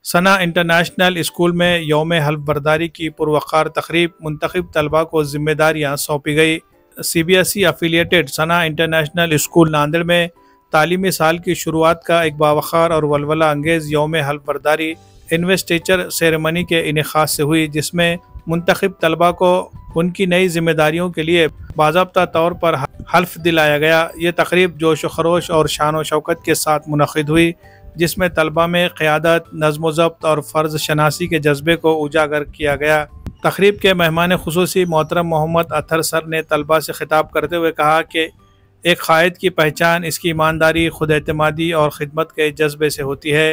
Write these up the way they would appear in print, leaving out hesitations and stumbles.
Sanaa international school में यौम हल्फ बर्दारी की पुरवक़ार तकरीब, मुंतखब तलबा को जिम्मेदारियाँ सौंपी गई। CBSE affiliated Sanaa international school Nanded में तालीमी साल की शुरुआत का एक बावक़ार और वलवला अंगेज़ यौम हल्फ बर्दारी इन्वेस्टिचर सेरेमनी के इनेक़ाद से हुई, जिसमें मुंतखब तलबा को उनकी नई जिम्मेदारियों के लिए बाज़ाब्ता तौर पर हल्फ दिलाया गया। ये तकरीब जोश व खरोश और शान व शौकत के साथ मुनक़िद हुई, जिसमें तलबा में क़यादत, नज़्म व ज़ब्त और फ़र्ज़ शनासी के जज्बे को उजागर किया गया। तकरीब के मेहमान खुसूसी मोहतरम मोहम्मद अतहर सर ने तलबा से खिताब करते हुए कहा कि एक क़ायद की पहचान इसकी ईमानदारी, खुद एतमादी और ख़िदमत के जज्बे से होती है।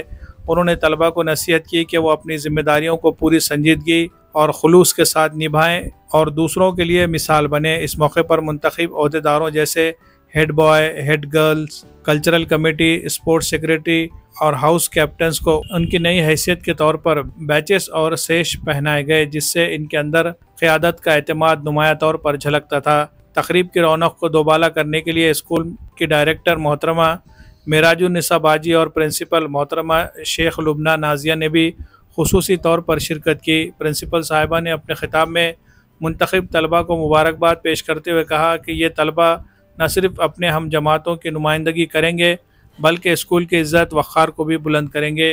उन्होंने तलबा को नसीहत की कि वो अपनी ज़िम्मेदारियों को पूरी संजीदगी और खुलूस के साथ निभाएं और दूसरों के लिए मिसाल बने। इस मौके पर मुंतखब ओहदेदारों जैसे head boy, head girls, cultural committee, sports secretary और हाउस कैप्टन्स को उनकी नई हैसियत के तौर पर बैचेस और सेश पहनाए गए, जिससे इनके अंदर क़यादत का एतमाद नुमाया तौर पर झलकता था। तकरीब की रौनक को दोबाला करने के लिए स्कूल की डायरेक्टर मोहतरमा मेराजुन्निसा बाजी और प्रिंसिपल मोहतरमा शेख लुबना नाजिया ने भी खुसूसी तौर पर शिरकत की। प्रिंसिपल साहिबा ने अपने ख़िताब में मुंतखब तलबा को मुबारकबाद पेश करते हुए कहा कि ये तलबा न सिर्फ अपने हम जमातों की नुमाइंदगी करेंगे बल्कि स्कूल की इज़्ज़त वक़ार को भी बुलंद करेंगे।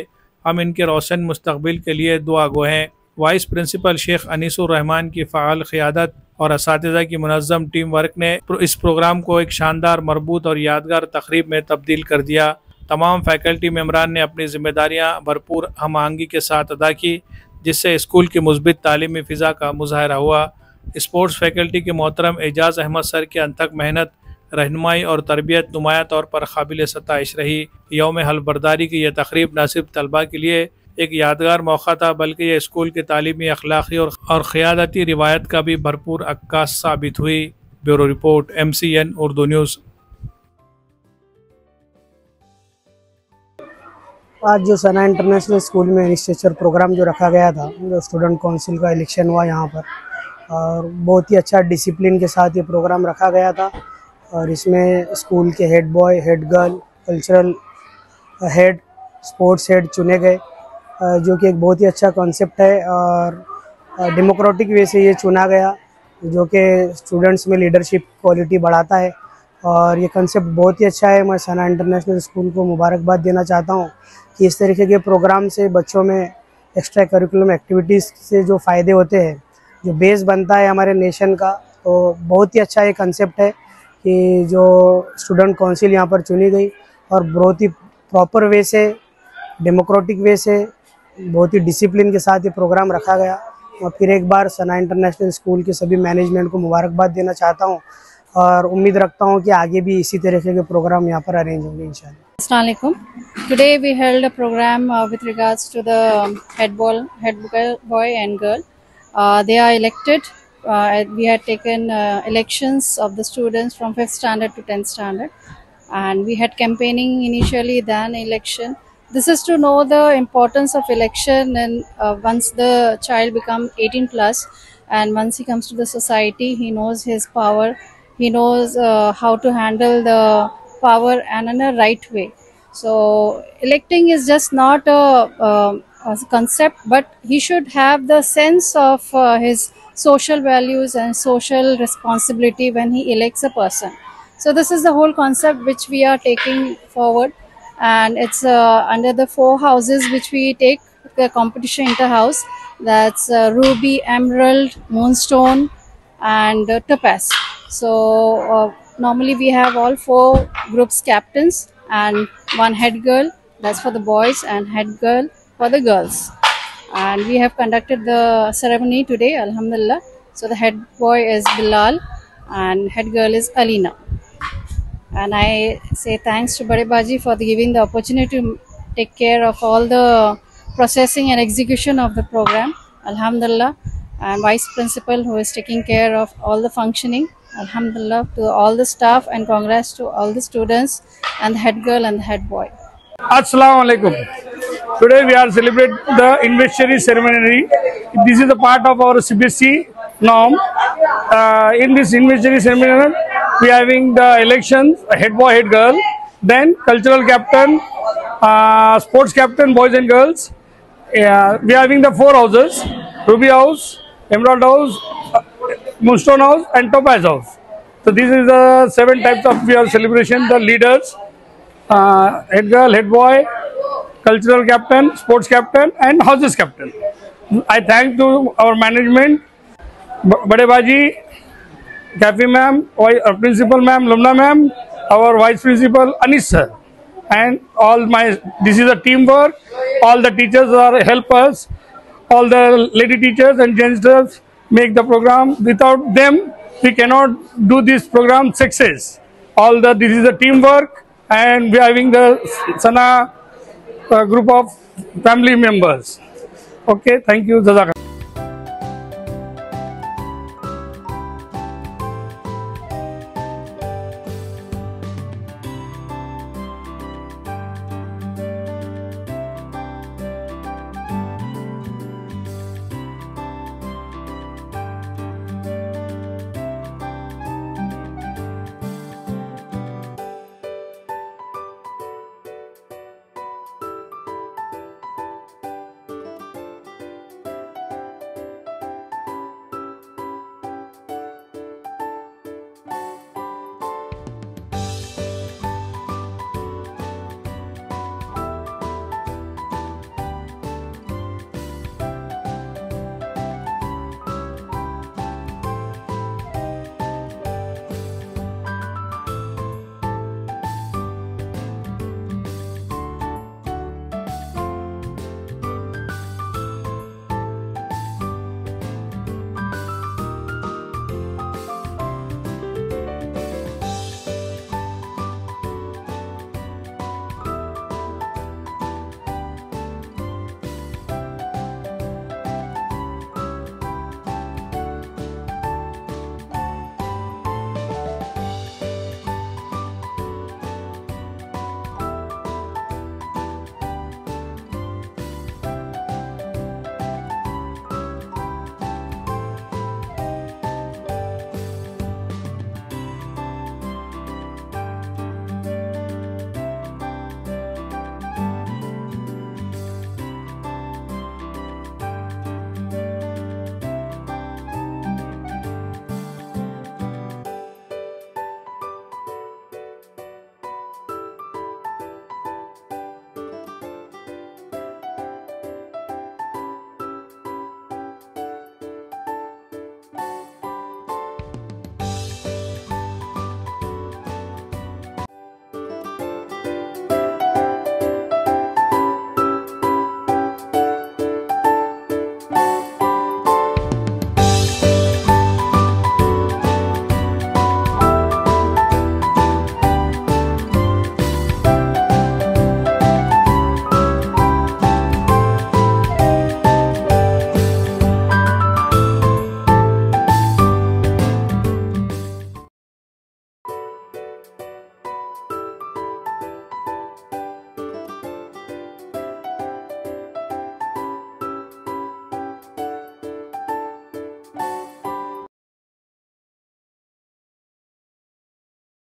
हम इनके रोशन मुस्तक़बिल के लिए दुआ गो हैं। वाइस प्रिंसिपल शेख अनीसुर रहमान की फ़ाल क़यादत और असातिज़ा की मुनज़्ज़म टीम वर्क ने इस प्रोग्राम को एक शानदार, मरबूत और यादगार तक़रीब में तब्दील कर दिया। तमाम फैकल्टी मेम्बरान ने अपनी ज़िम्मेदारियाँ भरपूर हम आहंगी के साथ अदा की, जिससे स्कूल की मुस्बित तालीमी फ़िज़ा का मुज़ाहरा हुआ। स्पोर्ट्स फैकल्टी के मोहतरम एजाज़ अहमद सर की अनथक मेहनत, रहनुमाई और तरबियत नुमाया तौर पर काबिल सताइश रही। यौम हल्फ बर्दारी की यह तक़रीब न सिर्फ तलबा के लिए एक यादगार मौका था, बल्कि यह स्कूल की तालीमी, अखलाक़ी और क़यादती रिवायत का भी भरपूर अक्कास साबित हुई। Bureau report, MCN Urdu news. आज जो सना इंटरनेशनल स्कूल में इन्वेस्टिचर प्रोग्राम जो रखा गया था, जो स्टूडेंट काउंसिल का इलेक्शन हुआ यहाँ पर, और बहुत ही अच्छा डिसिप्लिन के साथ ये प्रोग्राम रखा गया था। और इसमें स्कूल के head boy, head girl, cultural head, sports head चुने गए, जो कि एक बहुत ही अच्छा कॉन्सेप्ट है और डेमोक्रेटिक वे से ये चुना गया, जो कि स्टूडेंट्स में लीडरशिप क्वालिटी बढ़ाता है। और ये कंसेप्ट बहुत ही अच्छा है। मैं सना इंटरनेशनल स्कूल को मुबारकबाद देना चाहता हूँ कि इस तरीके के प्रोग्राम से बच्चों में एक्स्ट्रा करिकुलम एक्टिविटीज़ से जो फ़ायदे होते हैं, जो बेस बनता है हमारे नेशन का, तो बहुत ही अच्छा ये कंसेप्ट है कि जो स्टूडेंट काउंसिल यहाँ पर चुनी गई और बहुत ही प्रॉपर वे से, डेमोक्रेटिक वे से, बहुत ही डिसिप्लिन के साथ ये प्रोग्राम रखा गया। और फिर एक बार सना इंटरनेशनल स्कूल के सभी मैनेजमेंट को मुबारकबाद देना चाहता हूँ और उम्मीद रखता हूँ कि आगे भी इसी तरीके के प्रोग्राम यहाँ पर अरेंज होंगे इंशाल्लाह। Assalamu alaikum. Today we held a program with regards to the head boy and girl. They are elected. We had taken elections of the students from 5th standard to 10th standard, and we had campaigning initially, then election. This is to know the importance of election, and once the child becomes 18 plus, and once he comes to the society, he knows his power. He knows how to handle the power and in a right way. So electing is just not a concept, but he should have the sense of his social values and social responsibility when he elects a person. So this is the whole concept which we are taking forward, and it's under the 4 houses which we take the competition inter-house. That's Ruby, Emerald, Moonstone and Topaz. So normally we have all 4 groups captains and 1 head girl, that's for the boys, and head girl for the girls. And we have conducted the ceremony today, alhamdulillah. So the head boy is Bilal and head girl is Alina. And I say thanks to Bade Baji for giving the opportunity to take care of all the processing and execution of the program, alhamdulillah. And vice principal who is taking care of all the functioning, alhamdulillah, to all the staff, and congrats to all the students and the head girl and the head boy. Assalamu alaikum. Today we are celebrating the investiture ceremony. This is a part of our CBSE norm. In this investiture ceremony, we are having the elections, head boy, head girl, then cultural captain, sports captain, boys and girls, we are having the 4 houses: Ruby House, Emerald House, Moonstone House, and Topaz House. So this is the 7 types of we are celebration. The leaders, head girl, head boy, cultural captain, sports captain, and houses captain. I thank to our management, Bade Baji, Kathy ma'am, principal ma'am, Lumna ma'am, our vice principal Anish sir, and all my. This is a teamwork. All the teachers are helpers. All the lady teachers and gents make the program. Without them, we cannot do this program success. This is a teamwork, and we are having the Sana group of family members. Okay, thank you, Jazakallah.